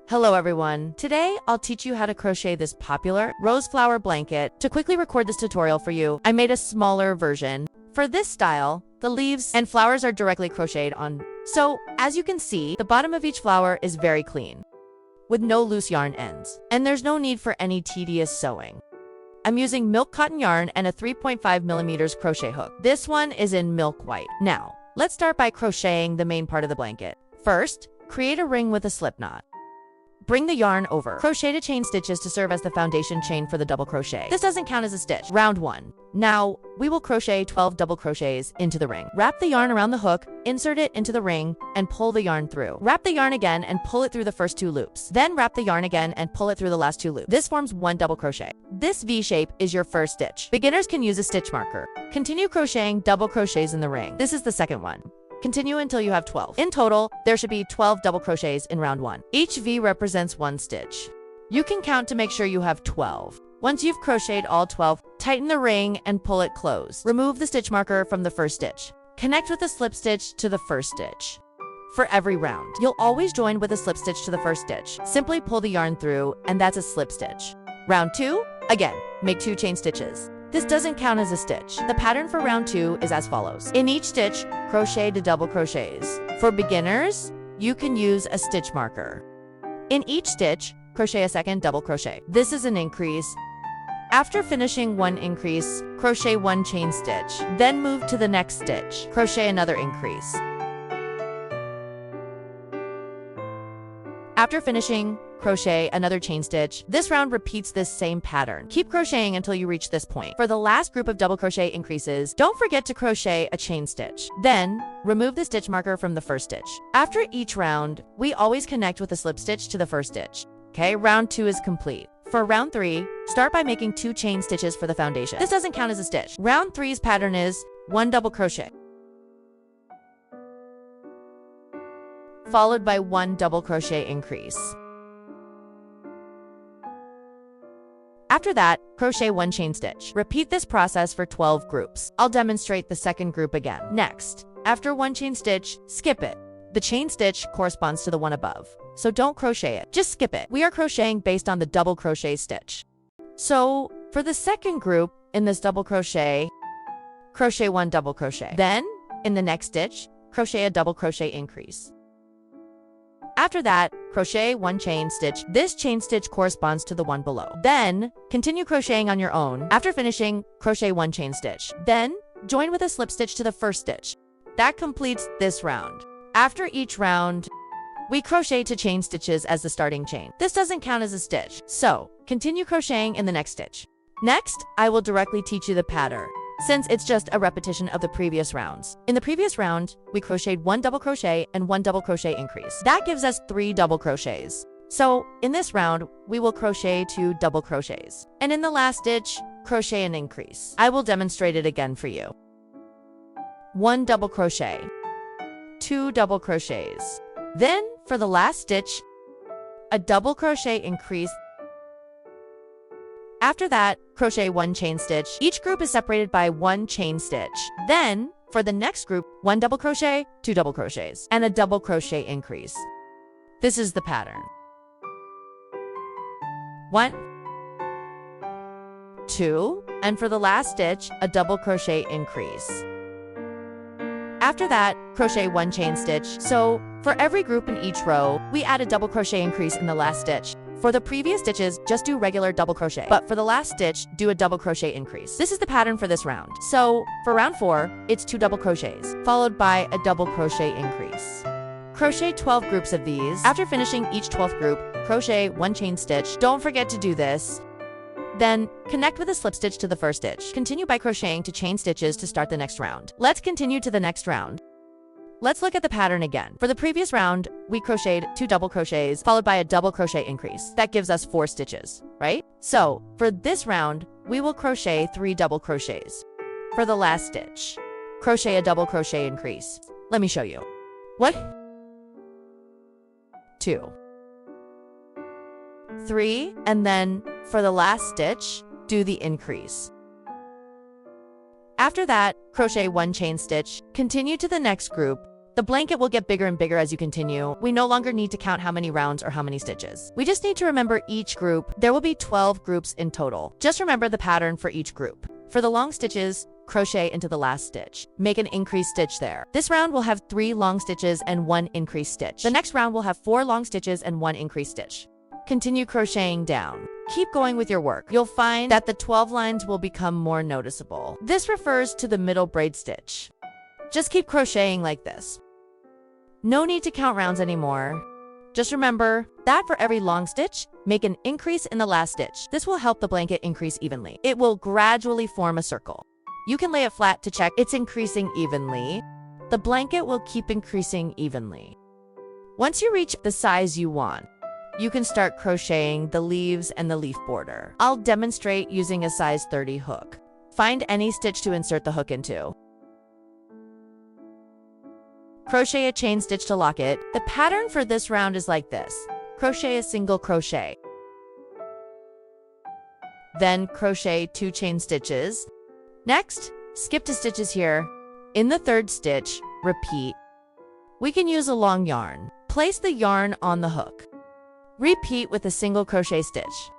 Hello everyone. Today, I'll teach you how to crochet this popular rose flower blanket. To quickly record this tutorial for you, I made a smaller version. For this style, the leaves and flowers are directly crocheted on. So, as you can see, the bottom of each flower is very clean, with no loose yarn ends. And there's no need for any tedious sewing. I'm using milk cotton yarn and a 3.5mm crochet hook. This one is in milk white. Now, let's start by crocheting the main part of the blanket. First, create a ring with a slip knot. Bring the yarn over. Crochet to chain stitches to serve as the foundation chain for the double crochet. This doesn't count as a stitch. Round 1. Now, we will crochet 12 double crochets into the ring. Wrap the yarn around the hook, insert it into the ring, and pull the yarn through. Wrap the yarn again and pull it through the first 2 loops. Then wrap the yarn again and pull it through the last 2 loops. This forms 1 double crochet. This V shape is your first stitch. Beginners can use a stitch marker. Continue crocheting double crochets in the ring. This is the second one. Continue until you have 12. In total, there should be 12 double crochets in round 1. Each V represents 1 stitch. You can count to make sure you have 12. Once you've crocheted all 12, tighten the ring and pull it closed. Remove the stitch marker from the first stitch. Connect with a slip stitch to the first stitch. For every round, you'll always join with a slip stitch to the first stitch. Simply pull the yarn through, and that's a slip stitch. Round 2, again, make 2 chain stitches. This doesn't count as a stitch. The pattern for round 2 is as follows. In each stitch, crochet to double crochets. For beginners, you can use a stitch marker. In each stitch, crochet a second double crochet. This is an increase. After finishing 1 increase, crochet 1 chain stitch. Then move to the next stitch. Crochet another increase. After finishing, crochet another chain stitch. This round repeats this same pattern. Keep crocheting until you reach this point. For the last group of double crochet increases, don't forget to crochet a chain stitch. Then, remove the stitch marker from the first stitch. After each round, we always connect with a slip stitch to the first stitch. Okay, round 2 is complete. For round 3, start by making 2 chain stitches for the foundation. This doesn't count as a stitch. Round 3's pattern is 1 double crochet, followed by 1 double crochet increase. After that, crochet 1 chain stitch. Repeat this process for 12 groups. I'll demonstrate the second group again. Next, after 1 chain stitch, skip it. The chain stitch corresponds to the one above, so don't crochet it. Just skip it. We are crocheting based on the double crochet stitch. So, for the second group in this double crochet 1 double crochet. Then, in the next stitch, crochet a double crochet increase. After that, crochet 1 chain stitch. This chain stitch corresponds to the one below. Then, continue crocheting on your own. After finishing, crochet 1 chain stitch. Then, join with a slip stitch to the first stitch. That completes this round. After each round, we crochet 2 chain stitches as the starting chain. This doesn't count as a stitch, so continue crocheting in the next stitch. Next, I will directly teach you the pattern, since it's just a repetition of the previous rounds. In the previous round, we crocheted 1 double crochet and 1 double crochet increase. That gives us 3 double crochets. So, in this round, we will crochet 2 double crochets. And in the last stitch, crochet an increase. I will demonstrate it again for you. 1 double crochet, 2 double crochets. Then, for the last stitch, a double crochet increase. After that, crochet 1 chain stitch. Each group is separated by 1 chain stitch. Then, for the next group, 1 double crochet, 2 double crochets, and a double crochet increase. This is the pattern. 1, 2, and for the last stitch, a double crochet increase. After that, crochet 1 chain stitch. So, for every group in each row, we add a double crochet increase in the last stitch. For the previous stitches, just do regular double crochet. But for the last stitch, do a double crochet increase. This is the pattern for this round. So, for round 4, it's 2 double crochets, followed by a double crochet increase. Crochet 12 groups of these. After finishing each 12th group, crochet 1 chain stitch. Don't forget to do this. Then, connect with a slip stitch to the first stitch. Continue by crocheting 2 chain stitches to start the next round. Let's continue to the next round. Let's look at the pattern again. For the previous round, we crocheted 2 double crochets, followed by a double crochet increase. That gives us 4 stitches, right? So, for this round, we will crochet 3 double crochets. For the last stitch, crochet a double crochet increase. Let me show you. 1, 2, 3, and then for the last stitch, do the increase. After that, crochet 1 chain stitch. Continue to the next group. The blanket will get bigger and bigger as you continue. We no longer need to count how many rounds or how many stitches. We just need to remember each group. There will be 12 groups in total. Just remember the pattern for each group. For the long stitches, crochet into the last stitch. Make an increased stitch there. This round will have 3 long stitches and 1 increased stitch. The next round will have 4 long stitches and 1 increased stitch. Continue crocheting down. Keep going with your work. You'll find that the 12 lines will become more noticeable. This refers to the middle braid stitch. Just keep crocheting like this. No need to count rounds anymore. Just remember that for every long stitch, make an increase in the last stitch. This will help the blanket increase evenly. It will gradually form a circle. You can lay it flat to check it's increasing evenly. The blanket will keep increasing evenly. Once you reach the size you want, you can start crocheting the leaves and the leaf border. I'll demonstrate using a size 30 hook. Find any stitch to insert the hook into. Crochet a chain stitch to lock it. The pattern for this round is like this. Crochet a single crochet. Then crochet 2 chain stitches. Next, skip 2 stitches here. In the 3rd stitch, repeat. We can use a long yarn. Place the yarn on the hook. Repeat with a single crochet stitch.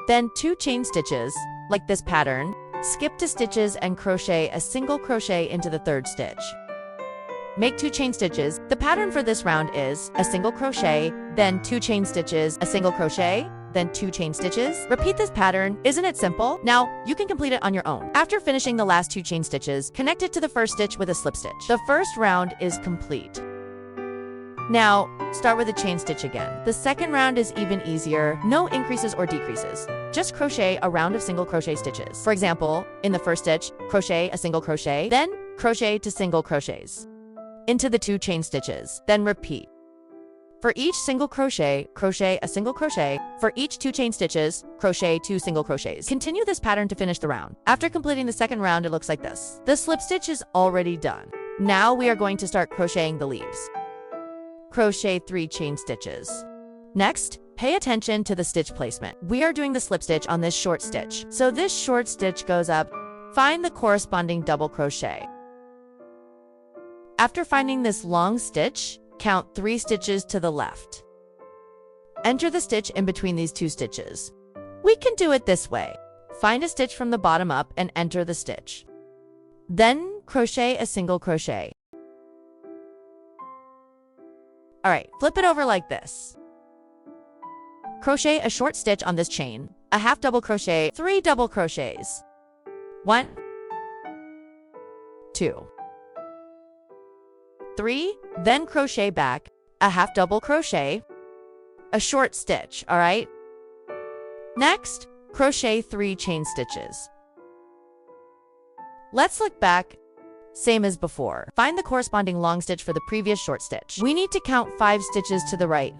Then 2 chain stitches, like this pattern. Skip 2 stitches and crochet a single crochet into the 3rd stitch. Make 2 chain stitches. The pattern for this round is a single crochet, then 2 chain stitches, a single crochet, then 2 chain stitches. Repeat this pattern. Isn't it simple? Now, you can complete it on your own. After finishing the last 2 chain stitches, connect it to the 1st stitch with a slip stitch. The 1st round is complete. Now, start with a chain stitch again. The 2nd round is even easier. No increases or decreases. Just crochet a round of single crochet stitches. For example, in the 1st stitch, crochet a single crochet, then crochet 2 single crochets into the 2 chain stitches, then repeat. For each single crochet, crochet a single crochet. For each 2 chain stitches, crochet 2 single crochets. Continue this pattern to finish the round. After completing the 2nd round, it looks like this. The slip stitch is already done. Now we are going to start crocheting the leaves. Crochet 3 chain stitches. Next, pay attention to the stitch placement. We are doing the slip stitch on this short stitch. So this short stitch goes up. Find the corresponding double crochet. After finding this long stitch, count 3 stitches to the left. Enter the stitch in between these 2 stitches. We can do it this way. Find a stitch from the bottom up and enter the stitch. Then crochet a single crochet. Alright, flip it over like this. Crochet a short stitch on this chain, a half double crochet, 3 double crochets. 1, 2, 3, then crochet back, a half double crochet, a short stitch, alright? Next, crochet 3 chain stitches. Let's look back. Same as before. Find the corresponding long stitch for the previous short stitch. We need to count 5 stitches to the right.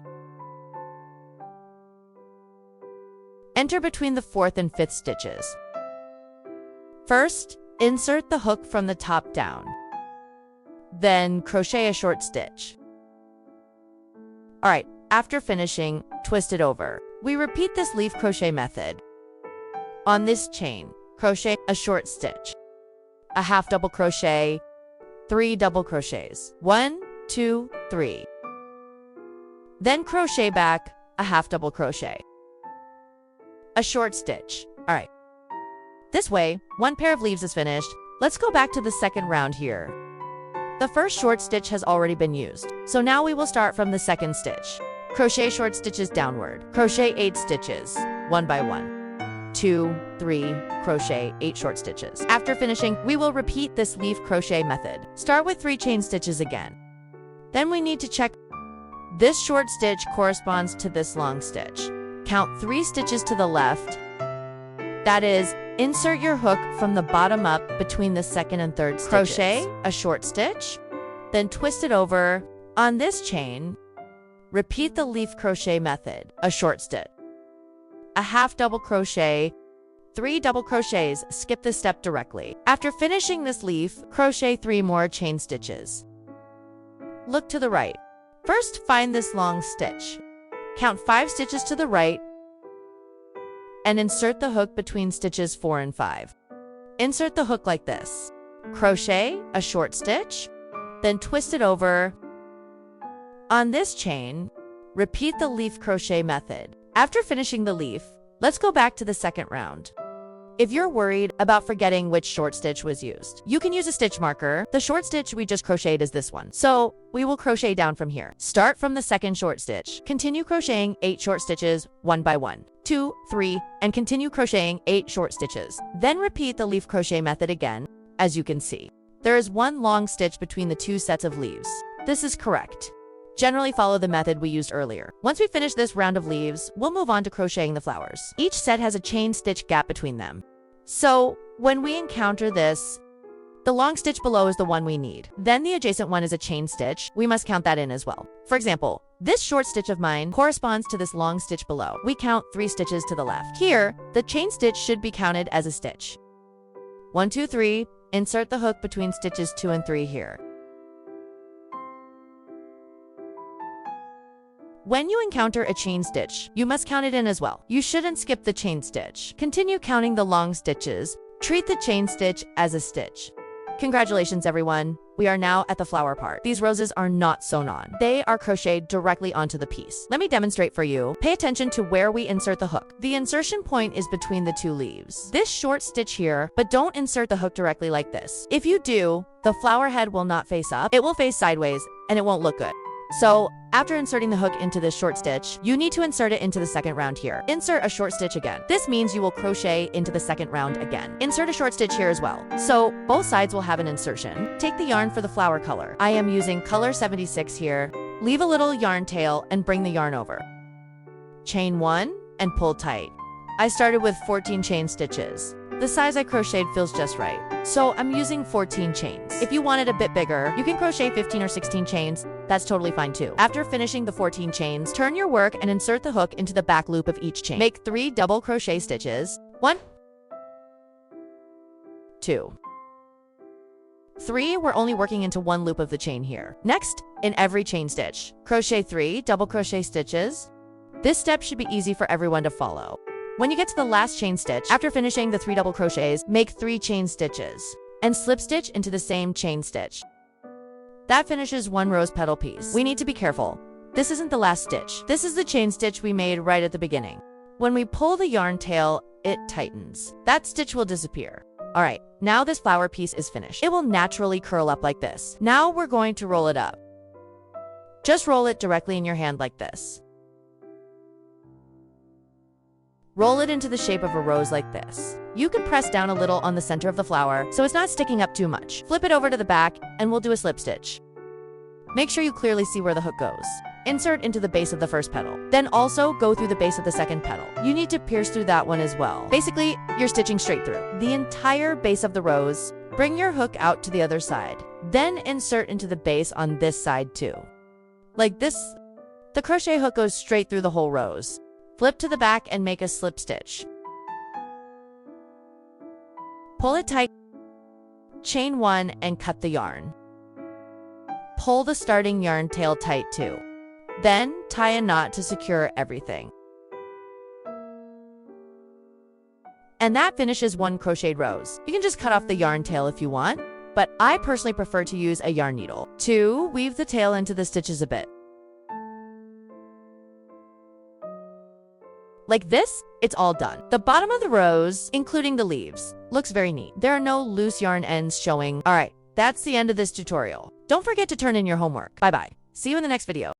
Enter between the 4th and 5th stitches. First, insert the hook from the top down. Then crochet a short stitch. Alright, after finishing, twist it over. We repeat this leaf crochet method. On this chain, crochet a short stitch, a half double crochet, 3 double crochets, 1, 2, 3. Then crochet back, a half double crochet, a short stitch. Alright. This way, 1 pair of leaves is finished. Let's go back to the 2nd round here. The first short stitch has already been used, so now we will start from the 2nd stitch. Crochet short stitches downward. Crochet 8 stitches, 1 by 1. 2, 3, crochet 8 short stitches. After finishing, we will repeat this leaf crochet method. Start with 3 chain stitches again. Then we need to check. This short stitch corresponds to this long stitch. Count 3 stitches to the left. That is, insert your hook from the bottom up between the 2nd and 3rd stitches. Crochet a short stitch, then twist it over. On this chain, repeat the leaf crochet method. A short stitch, a half double crochet, 3 double crochets. Skip this step directly. After finishing this leaf, crochet 3 more chain stitches. Look to the right. First, find this long stitch. Count 5 stitches to the right and insert the hook between stitches 4 and 5. Insert the hook like this. Crochet a short stitch, then twist it over. On this chain, repeat the leaf crochet method. After finishing the leaf, let's go back to the second round. If you're worried about forgetting which short stitch was used, you can use a stitch marker. The short stitch we just crocheted is this one. So we will crochet down from here. Start from the second short stitch. Continue crocheting 8 short stitches one by one. 2, 3, and continue crocheting 8 short stitches. Then repeat the leaf crochet method again. As you can see, there is one long stitch between the 2 sets of leaves. This is correct. Generally follow the method we used earlier. Once we finish this round of leaves, we'll move on to crocheting the flowers. Each set has a chain stitch gap between them. So when we encounter this, the long stitch below is the one we need. Then the adjacent one is a chain stitch. We must count that in as well. For example, this short stitch of mine corresponds to this long stitch below. We count 3 stitches to the left. Here, the chain stitch should be counted as a stitch. 1, 2, 3. Insert the hook between stitches 2 and 3 here. When you encounter a chain stitch, you must count it in as well. You shouldn't skip the chain stitch. Continue counting the long stitches. Treat the chain stitch as a stitch. Congratulations, everyone. We are now at the flower part. These roses are not sewn on. They are crocheted directly onto the piece. Let me demonstrate for you. Pay attention to where we insert the hook. The insertion point is between the 2 leaves. This short stitch here, but don't insert the hook directly like this. If you do, the flower head will not face up. It will face sideways, and it won't look good. So after inserting the hook into this short stitch, you need to insert it into the second round here. Insert a short stitch again. This means you will crochet into the second round again. Insert a short stitch here as well. So both sides will have an insertion. Take the yarn for the flower color. I am using color 76 here. Leave a little yarn tail and bring the yarn over. Chain 1 and pull tight. I started with 14 chain stitches. The size I crocheted feels just right. So I'm using 14 chains. If you want it a bit bigger, you can crochet 15 or 16 chains. That's totally fine too. After finishing the 14 chains, turn your work and insert the hook into the back loop of each chain. Make 3 double crochet stitches. 1, 2, 3. We're only working into 1 loop of the chain here. Next, in every chain stitch, crochet 3 double crochet stitches. This step should be easy for everyone to follow. When you get to the last chain stitch, after finishing the 3 double crochets, make 3 chain stitches and slip stitch into the same chain stitch. That finishes 1 rose petal piece. We need to be careful. This isn't the last stitch. This is the chain stitch we made right at the beginning. When we pull the yarn tail, it tightens. That stitch will disappear. All right, now this flower piece is finished. It will naturally curl up like this. Now we're going to roll it up. Just roll it directly in your hand like this. Roll it into the shape of a rose like this. You can press down a little on the center of the flower so it's not sticking up too much. Flip it over to the back and we'll do a slip stitch. Make sure you clearly see where the hook goes. Insert into the base of the first petal. Then also go through the base of the second petal. You need to pierce through that one as well. Basically, you're stitching straight through the entire base of the rose. Bring your hook out to the other side. Then insert into the base on this side too. Like this. The crochet hook goes straight through the whole rose. Flip to the back and make a slip stitch. Pull it tight. Chain 1 and cut the yarn. Pull the starting yarn tail tight too. Then tie a knot to secure everything. And that finishes 1 crocheted rose. You can just cut off the yarn tail if you want, but I personally prefer to use a yarn needle. 2. Weave the tail into the stitches a bit. Like this, it's all done. The bottom of the rose, including the leaves, looks very neat. There are no loose yarn ends showing. All right, that's the end of this tutorial. Don't forget to turn in your homework. Bye-bye. See you in the next video.